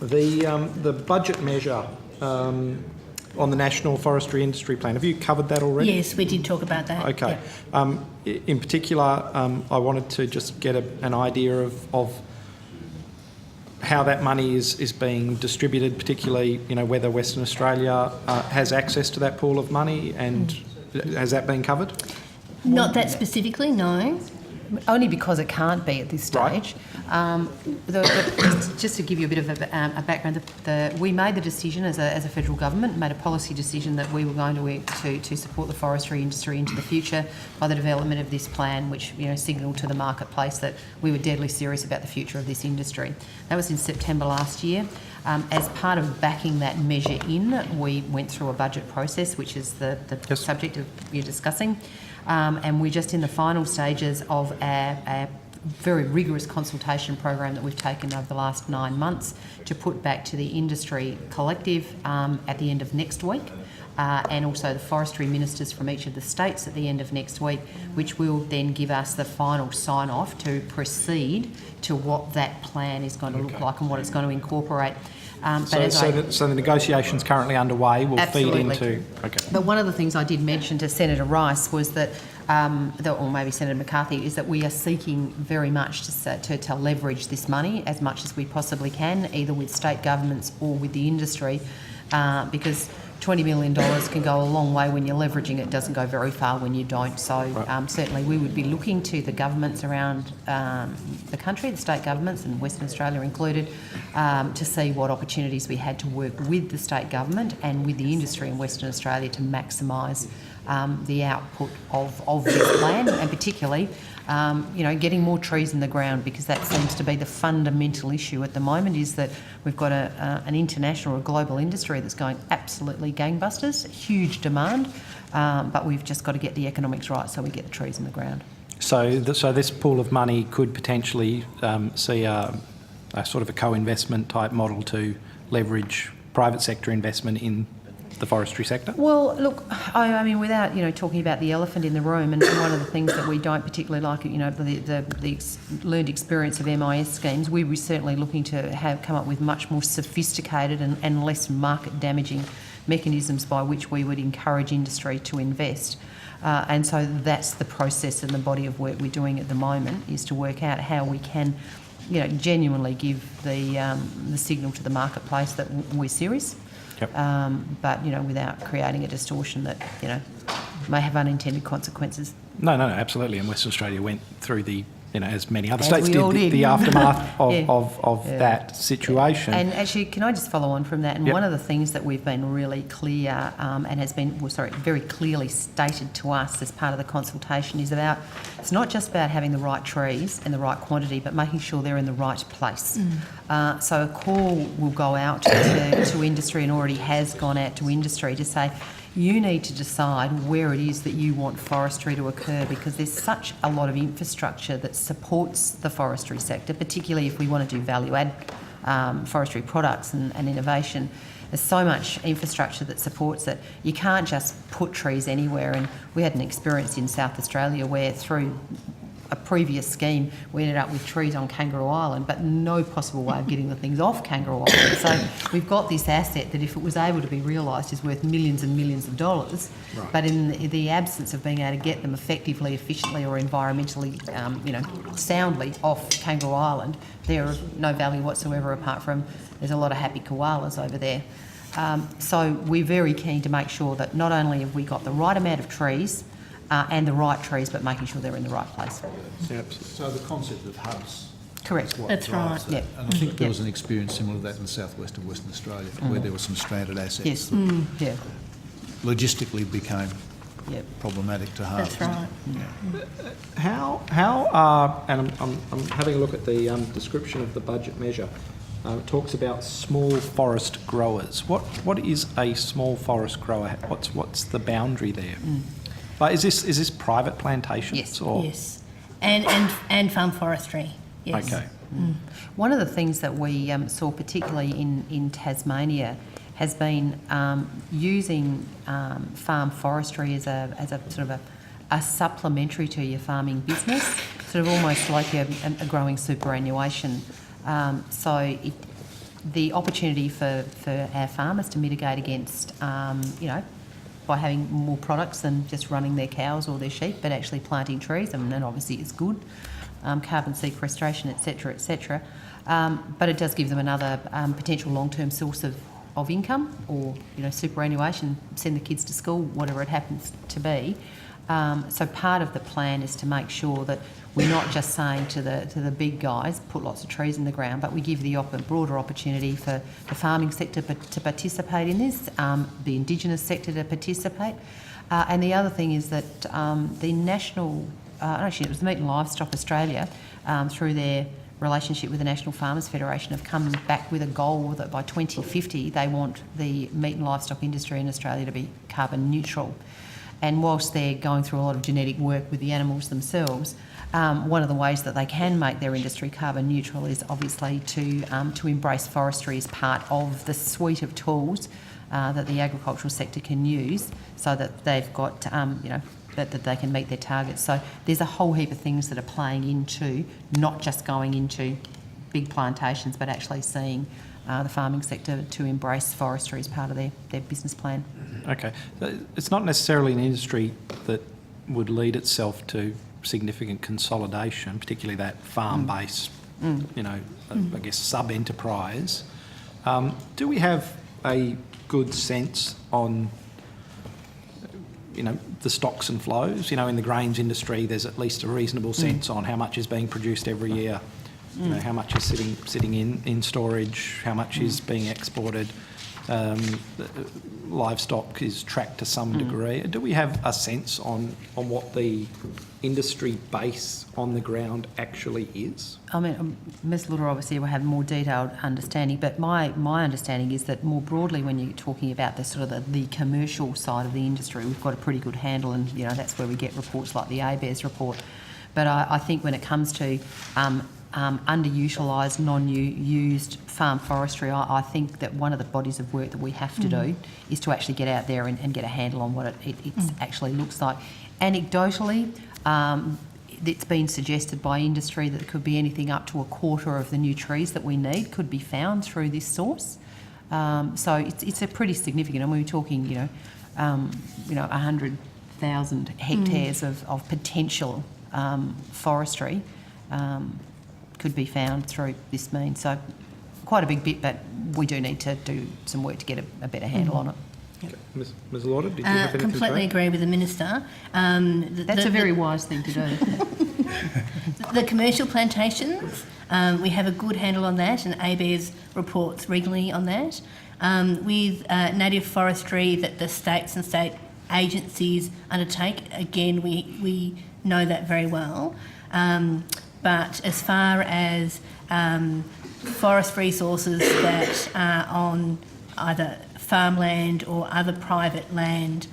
The budget measure on the National Forestry Industry Plan, have you covered that already? Yes, we did talk about that. Okay. Yeah. In particular, I wanted to just get an idea of how that money is being distributed, particularly, whether Western Australia has access to that pool of money, and has that been covered? Not that specifically, no. Only because it can't be at this stage. Right. Just to give you a bit of a background, we made the decision as a federal government, made a policy decision that we were going to support the forestry industry into the future by the development of this plan, which signalled to the marketplace that we were deadly serious about the future of this industry. That was in September last year. As part of backing that measure in, we went through a budget process, which is the Yes. subject of you're discussing. And we're just in the final stages of our very rigorous consultation program that we've taken over the last 9 months to put back to the industry collective at the end of next week, and also the forestry ministers from each of the states at the end of next week, which will then give us the final sign-off to proceed to what that plan is going to look like and what it's going to incorporate. So the negotiations currently underway will Absolutely. feed into... Okay. But one of the things I did mention to Senator Rice was that, or maybe Senator McCarthy, is that we are seeking very much to leverage this money as much as we possibly can, either with state governments or with the industry, because $20 million can go a long way when you're leveraging it. It doesn't go very far when you don't. So certainly we would be looking to the governments around the country, the state governments and Western Australia included, to see what opportunities we had to work with the state government and with the industry in Western Australia to maximise the output of this plan, and particularly getting more trees in the ground, because that seems to be the fundamental issue at the moment, is that we've got an international or global industry that's going absolutely gangbusters, huge demand, but we've just got to get the economics right so we get the trees in the ground. So this pool of money could potentially see a sort of a co-investment type model to leverage private sector investment in the forestry sector? Well, look, I mean, without talking about the elephant in the room, and one of the things that we don't particularly like, the learned experience of MIS schemes, we were certainly looking to come up with much more sophisticated and less market damaging mechanisms by which we would encourage industry to invest. And so that's the process and the body of work we're doing at the moment, is to work out how we can genuinely give the signal to the marketplace that we're serious. Yep. But without creating a distortion that may have unintended consequences. No, absolutely. And Western Australia went through the, as many other As states we did, all did. the aftermath of Yeah. that situation. And actually, can I just follow on from that? And Yep. one of the things that we've been really clear and has been, very clearly stated to us as part of the consultation is about, it's not just about having the right trees and the right quantity, but making sure they're in the right place. So a call will go out to industry, and already has gone out to industry, to say, you need to decide where it is that you want forestry to occur, because there's such a lot of infrastructure that supports the forestry sector, particularly if we want to do value-add forestry products and innovation. There's so much infrastructure that supports it. You can't just put trees anywhere. And we had an experience in South Australia where, through a previous scheme, we ended up with trees on Kangaroo Island, but no possible way of getting the things off Kangaroo Island. So we've got this asset that, if it was able to be realised, is worth millions and millions of dollars. Right. But in the absence of being able to get them effectively, efficiently or environmentally, soundly off Kangaroo Island, they're of no value whatsoever, apart from there's a lot of happy koalas over there. So we're very keen to make sure that not only have we got the right amount of trees, and the right trees, but making sure they're in the right place. Yep. So the concept of hubs. Correct. is what That's drives right. that. Yep. And I think there Yep. was an experience similar to that in the southwest of Western Australia, where there were some stranded assets Yes. that Yeah. logistically became Yep. problematic to harvest. That's right. How and I'm having a look at the description of the budget measure. It talks about small forest growers. What is a small forest grower? What's the boundary there? Like, is this private plantations? Yes. Or? Yes. And farm forestry. Yes. Okay. One of the things that we saw, particularly in Tasmania, has been using farm forestry as a sort of a supplementary to your farming business, sort of almost like a growing superannuation. So the opportunity for our farmers to mitigate against, by having more products than just running their cows or their sheep, but actually planting trees, and obviously it's good, carbon sequestration, etc., etc. But it does give them another potential long-term source of income, or superannuation, send the kids to school, whatever it happens to be. So part of the plan is to make sure that we're not just saying to the big guys, put lots of trees in the ground, but we give the broader opportunity for the farming sector to participate in this, the Indigenous sector to participate. And the other thing is that the national, actually it was Meat and Livestock Australia, through their relationship with the National Farmers Federation, have come back with a goal that by 2050 they want the meat and livestock industry in Australia to be carbon neutral. And whilst they're going through a lot of genetic work with the animals themselves, one of the ways that they can make their industry carbon neutral is obviously to embrace forestry as part of the suite of tools that the agricultural sector can use, so that they've got, that they can meet their targets. So there's a whole heap of things that are playing into not just going into big plantations, but actually seeing the farming sector to embrace forestry as part of their business plan. Okay. So it's not necessarily an industry that would lead itself to significant consolidation, particularly that farm-based, I guess, sub-enterprise. Do we have a good sense on, the stocks and flows? In the grains industry, there's at least a reasonable sense on how much is being produced every year, how much is sitting in storage, how much is being exported. Livestock is tracked to some degree. Do we have a sense on what the industry base on the ground actually is? I mean, Ms Lutter obviously will have more detailed understanding, but my understanding is that more broadly, when you're talking about the sort of the commercial side of the industry, we've got a pretty good handle, and that's where we get reports like the ABARES report. But I think when it comes to underutilised, non-used farm forestry, I think that one of the bodies of work that we have to do is to actually get out there and get a handle on what it actually looks like. Anecdotally, it's been suggested by industry that it could be anything up to a quarter of the new trees that we need could be found through this source. So it's a pretty significant, and we're talking, 100,000 hectares of potential forestry could be found through this means. So quite a big bit, but we do need to do some work to get a better handle on it. Okay. Ms Lauder, did you have anything Completely to agree with the Minister. That's a very wise thing to do. The commercial plantations, we have a good handle on that, and ABARES reports regularly on that. With native forestry that the states and state agencies undertake, again, we know that very well. But as far as forest resources that are on either farmland or other private land,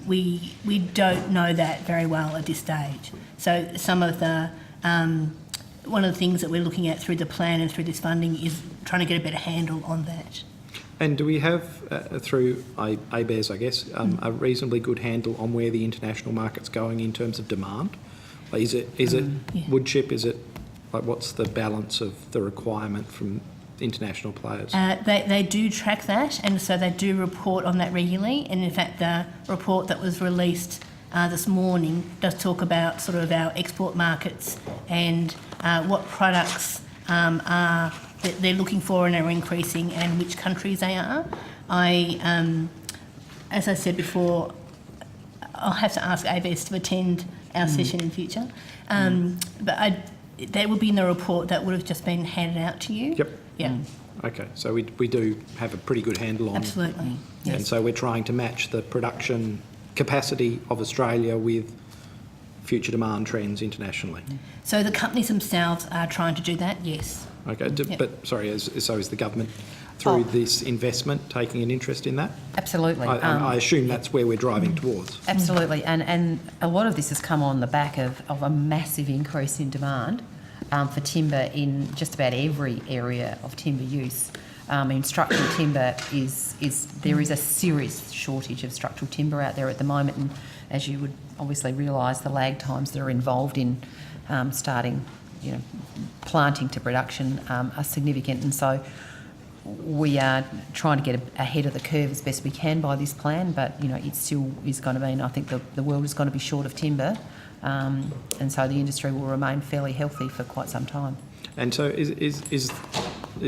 we don't know that very well at this stage. So some of the one of the things that we're looking at through the plan and through this funding is trying to get a better handle on that. And do we have, through ABARES, I guess, a reasonably good handle on where the international market's going in terms of demand? Is it wood chip? Is it what's the balance of the requirement from international players? They do track that, and so they do report on that regularly. And in fact, the report that was released this morning does talk about sort of our export markets and what products are that they're looking for and are increasing, and which countries they are. As I said before, I'll have to ask ABARES to attend our session in future. But that would be in the report that would have just been handed out to you. Yep. Yeah. Okay, so we do have a pretty good handle on... Absolutely, yes. And so we're trying to match the production capacity of Australia with future demand trends internationally. So the companies themselves are trying to do that, yes. Okay, but sorry, so is the government, through this investment, taking an interest in that? Absolutely. I assume that's where we're driving towards. Absolutely, and a lot of this has come on the back of a massive increase in demand for timber in just about every area of timber use. Structural timber there is a serious shortage of structural timber out there at the moment, and as you would obviously realise, the lag times that are involved in starting, planting to production are significant, and so we are trying to get ahead of the curve as best we can by this plan, but it still is going to mean, I think, the world is going to be short of timber, and so the industry will remain fairly healthy for quite some time. And so is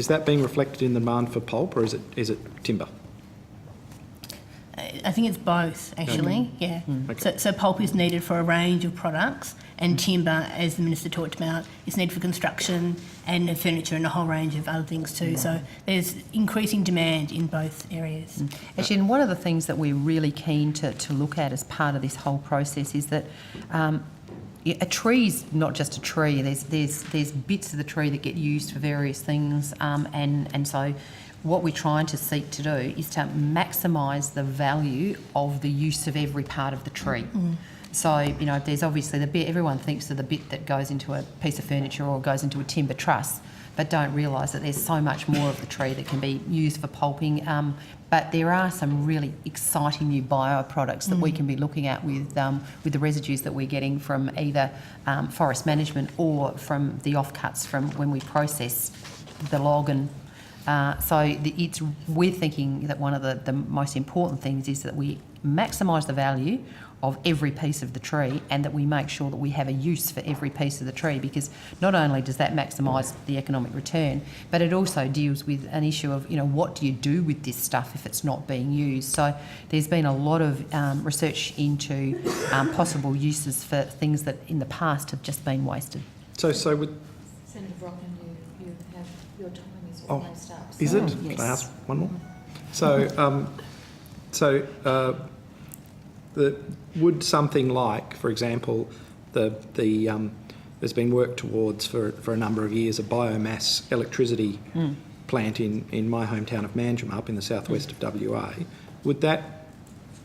that being reflected in the demand for pulp, or is it timber? I think it's both, actually. Yeah. Okay. So pulp is needed for a range of products, and timber, as the Minister talked about, is needed for construction and furniture and a whole range of other things too. So there's increasing demand in both areas. Actually, and one of the things that we're really keen to look at as part of this whole process is that a tree's not just a tree. There's bits of the tree that get used for various things, and so what we're trying to seek to do is to maximise the value of the use of every part of the tree. So, there's obviously the bit, everyone thinks of the bit that goes into a piece of furniture or goes into a timber truss, but don't realise that there's so much more of the tree that can be used for pulping. But there are some really exciting new bioproducts that we can be looking at with the residues that we're getting from either forest management or from the offcuts from when we process the log. And we're thinking that one of the most important things is that we maximise the value of every piece of the tree, and that we make sure that we have a use for every piece of the tree, because not only does that maximise the economic return, but it also deals with an issue of, what do you do with this stuff if it's not being used? So there's been a lot of research into possible uses for things that in the past have just been wasted. So with... Senator Brocken, you have your time is Oh, almost up. is So it? yes. Can I ask one more? Would something like, for example, there's been work towards for a number of years a biomass electricity plant in my hometown of Manjum up in the southwest of WA. Would that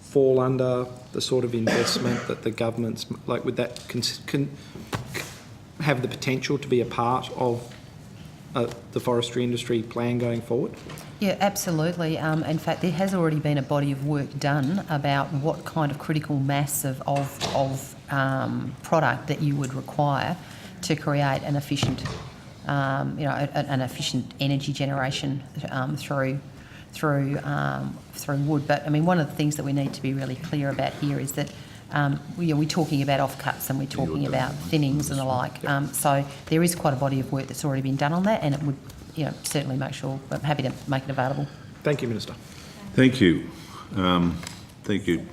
fall under the sort of investment that the government's, would that have the potential to be a part of the forestry industry plan going forward? Yeah, absolutely. In fact, there has already been a body of work done about what kind of critical mass of product that you would require to create an efficient, an efficient energy generation through wood. But I mean, one of the things that we need to be really clear about here is that we're talking about offcuts and we're talking about thinnings and the like. So there is quite a body of work that's already been done on that, and it would certainly make sure, I'm happy to make it available. Thank you, Minister. Thank you. Thank you,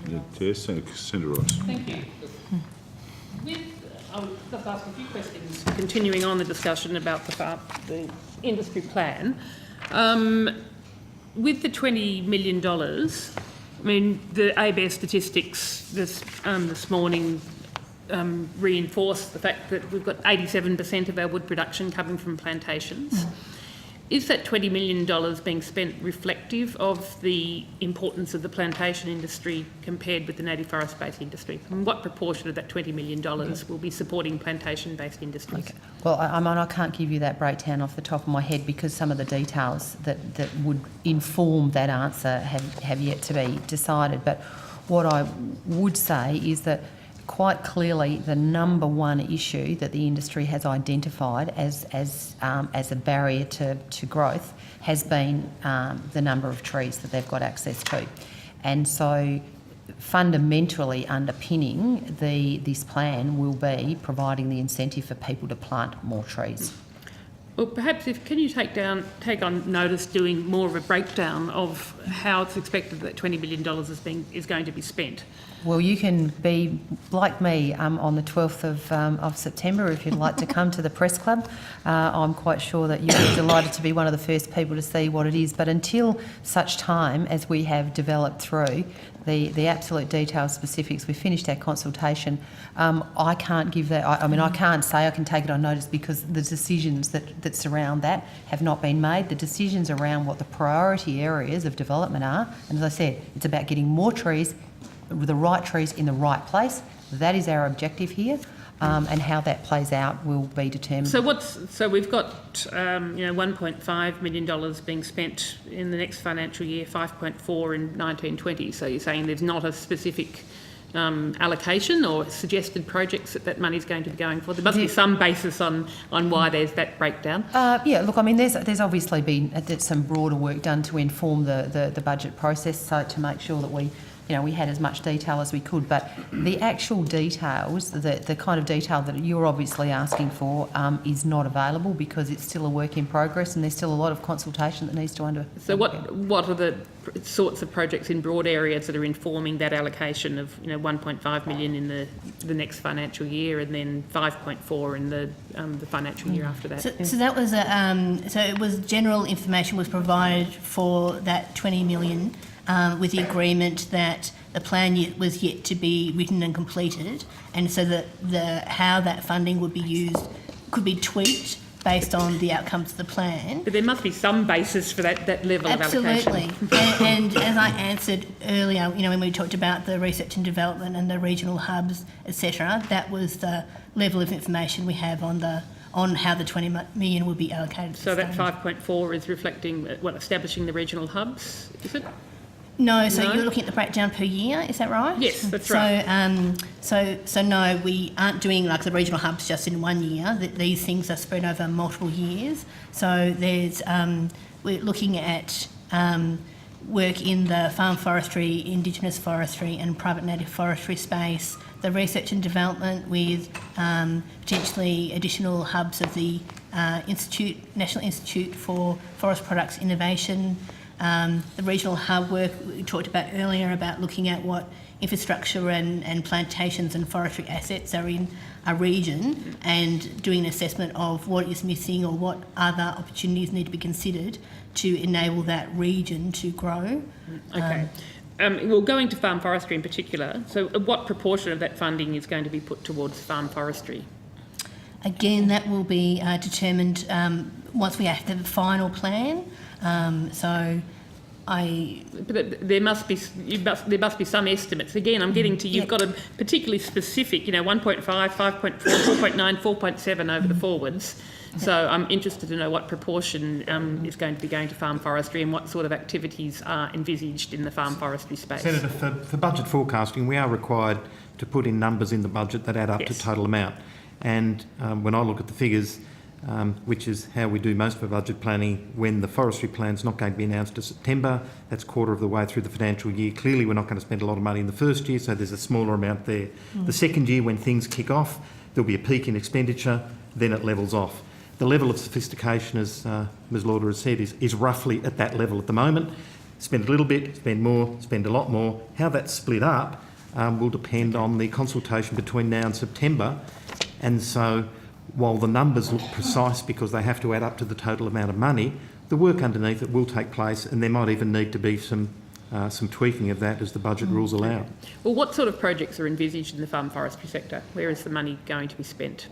Senator Ross. Thank you. I'll just ask a few questions, continuing on the discussion about the industry plan. With the $20 million, I mean, the ABARE statistics this morning reinforced the fact that we've got 87% of our wood production coming from plantations. Is that $20 million being spent reflective of the importance of the plantation industry compared with the native forest-based industry? And what proportion of that $20 million will be supporting plantation-based industries? Okay. Well, I can't give you that breakdown off the top of my head, because some of the details that would inform that answer have yet to be decided. But what I would say is that quite clearly the number one issue that the industry has identified as a barrier to growth has been the number of trees that they've got access to. And so fundamentally underpinning this plan will be providing the incentive for people to plant more trees. Well, perhaps can you take on notice doing more of a breakdown of how it's expected that $20 million is going to be spent? Well, you can be like me on the 12th of September if you'd like to come to the press club. I'm quite sure that you'll be delighted to be one of the first people to see what it is. But until such time as we have developed through the absolute detailed specifics, we've finished our consultation, I can't give that. I can't say I can take it on notice, because the decisions that surround that have not been made. The decisions around what the priority areas of development are, and as I said, it's about getting more trees, the right trees in the right place. That is our objective here, and how that plays out will be determined. So we've got $1.5 million being spent in the next financial year, 5.4 in 1920. So you're saying there's not a specific allocation or suggested projects that money's going to be going for? There must be some basis on why there's that breakdown. Yeah, look, I mean, there's obviously been some broader work done to inform the budget process, so to make sure that we had as much detail as we could. But the actual details, the kind of detail that you're obviously asking for, is not available because it's still a work in progress and there's still a lot of consultation that needs to undergo. So what are the sorts of projects in broad areas that are informing that allocation of 1.5 million in the next financial year and then 5.4 in the financial year after that? So that was so it was general information was provided for that 20 million. With the agreement that the plan was yet to be written and completed, and so that how that funding would be used could be tweaked based on the outcomes of the plan. But there must be some basis for that level of allocation. Absolutely. and as I answered earlier, when we talked about the research and development and the regional hubs, etc., that was the level of information we have on how the 20 million will be allocated. So that 5.4 is reflecting establishing the regional hubs, is it? No, so No? you're looking at the breakdown per year, is that right? Yes, that's right. So no, we aren't doing like the regional hubs just in 1 year. These things are spread over multiple years. So there's we're looking at work in the farm forestry, Indigenous forestry and private native forestry space, the research and development with potentially additional hubs of the National Institute for Forest Products Innovation, the regional hub work we talked about earlier about looking at what infrastructure and plantations and forestry assets are in a region and doing an assessment of what is missing or what other opportunities need to be considered to enable that region to grow. Okay. Well, going to farm forestry in particular, so what proportion of that funding is going to be put towards farm forestry? Again, that will be determined once we have the final plan. But there must be some estimates. Again, I'm getting to you've got a particularly specific, 1.5, 5.4, 4.9, 4.7 over the forwards. So I'm interested to know what proportion is going to be going to farm forestry and what sort of activities are envisaged in the farm forestry space. Senator, for budget forecasting, we are required to put in numbers in the budget that add up to total amount. And when I look at the figures, which is how we do most of our budget planning, when the forestry plan's not going to be announced to September, that's quarter of the way through the financial year. Clearly, we're not going to spend a lot of money in the first year, so there's a smaller amount there. The second year, when things kick off, there'll be a peak in expenditure, then it levels off. The level of sophistication, as Ms Lauder has said, is roughly at that level at the moment. Spend a little bit, spend more, spend a lot more. How that's split up will depend on the consultation between now and September. And so while the numbers look precise because they have to add up to the total amount of money, the work underneath it will take place, and there might even need to be some tweaking of that as the budget rules allow. Well, what sort of projects are envisaged in the farm forestry sector? Where is the money going to be spent?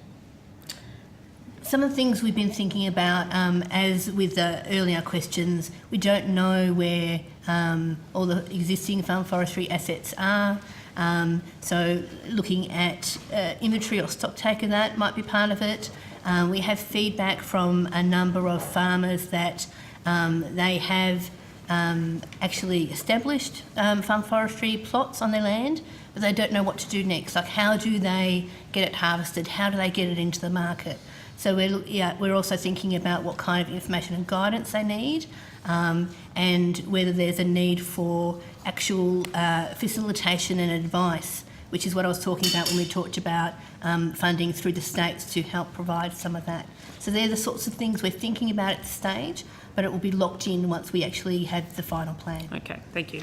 Some of the things we've been thinking about, as with the earlier questions, we don't know where all the existing farm forestry assets are. So looking at inventory or stock take of that might be part of it. We have feedback from a number of farmers that they have actually established farm forestry plots on their land, but they don't know what to do next. Like, how do they get it harvested? How do they get it into the market? So we're also thinking about what kind of information and guidance they need, and whether there's a need for actual facilitation and advice, which is what I was talking about when we talked about funding through the states to help provide some of that. So they're the sorts of things we're thinking about at this stage, but it will be locked in once we actually have the final plan. Okay, thank you.